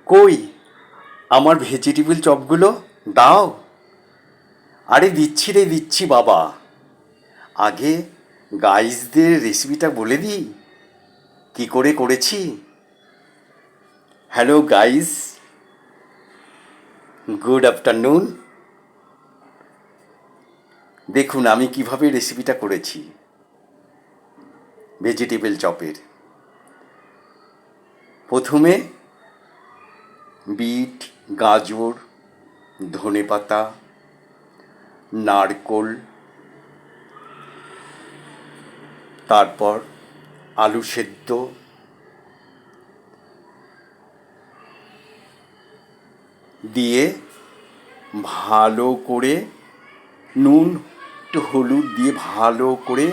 কই আমার ভেজিটেবিল চপগুলো দাও। আরে দিচ্ছি রে দিচ্ছি বাবা। আগে গাইসদের রেসিপিটা বলে দিই কী করে করেছি। Hello guys, good afternoon. দেখুন আমি কিভাবে রেসিপিটা করেছি ভেজিটেবিল চপের। প্রথমে বিট, গাজর, ধনেপাতা, নারকোল, তারপর আলু সেদ্ধ, দিয়ে ভালো করে নুন একটু হলুদ দিয়ে ভালো করে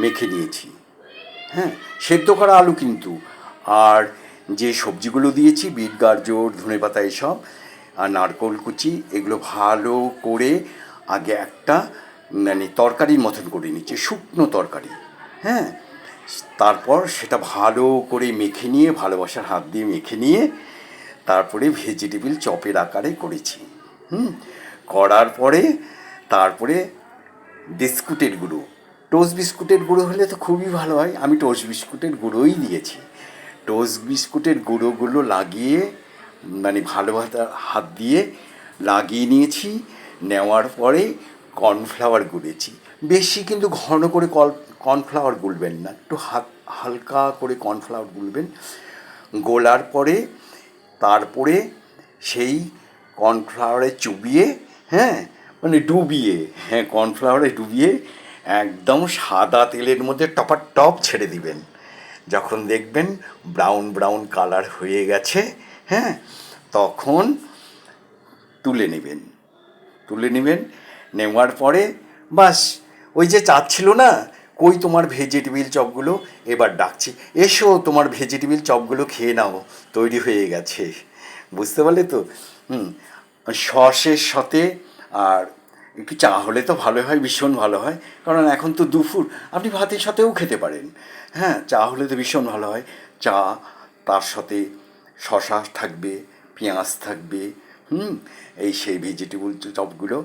মেখে নিয়েছি। হ্যাঁ, সেদ্ধ করা আলু কিন্তু। আর যে সবজিগুলো দিয়েছি বিট, গাজর, ধনেপাতা এসব আর নারকোল কুচি, এগুলো ভালো করে আগে একটা তরকারির মতন করে নিচ্ছি, শুকনো তরকারি। হ্যাঁ, তারপর সেটা ভালো করে মেখে নিয়ে, ভালোবাসার হাত দিয়ে মেখে নিয়ে তারপরে ভেজিটেবিল চপের আকারে করেছি। করার পরে তারপরে বিস্কুটের গুঁড়ো, টোস্ট বিস্কুটের গুঁড়ো হলে তো খুবই ভালো হয়, আমি টোস্ট বিস্কুটের গুঁড়োই দিয়েছি। টোস্ট বিস্কুটের গুঁড়োগুলো লাগিয়ে ভালোভাবে হাত দিয়ে লাগিয়ে নিয়েছি। নেওয়ার পরে কর্নফ্লাওয়ার গুলেছি। বেশি কিন্তু ঘন করে কর্নফ্লাওয়ার গুলবেন না, একটু হালকা করে কর্নফ্লাওয়ার গুলবেন। গোলার পরে তারপরে সেই কর্নফ্লাওয়ারে চুবিয়ে, হ্যাঁ ডুবিয়ে, কর্নফ্লাওয়ারে ডুবিয়ে একদম সাদা তেলের মধ্যে টপাটপ ছেড়ে দিবেন। যখন দেখবেন ব্রাউন ব্রাউন কালার হয়ে গেছে, হ্যাঁ, তখন তুলে নেবেন। নেওয়ার পরে বাস, ওই যে চাচ্ছিল না কই তোমার ভেজিটেবিল চপগুলো, এবার ডাকছি এসো তোমার ভেজিটেবিল চপগুলো খেয়ে নাও, তৈরি হয়ে গেছে। বুঝতে পারলে তো? সসের সাথে আর একটু চা হলে তো ভালো হয়, ভীষণ ভালো হয়, কারণ এখন তো দুপুর, আপনি ভাতের সাথেও খেতে পারেন। হ্যাঁ, চা হলে তো ভীষণ ভালো হয়। চা, তার সাথে শসা থাকবে, পেঁয়াজ থাকবে। এই সেই ভেজিটেবল চপগুলো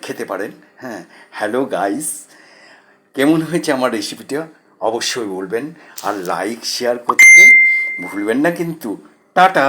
খেতে পারেন। হ্যাঁ, হ্যালো গাইস, কেমন হয়েছে আমার রেসিপিটা অবশ্যই বলবেন, আর লাইক শেয়ার করতে ভুলবেন না কিন্তু। টাটা।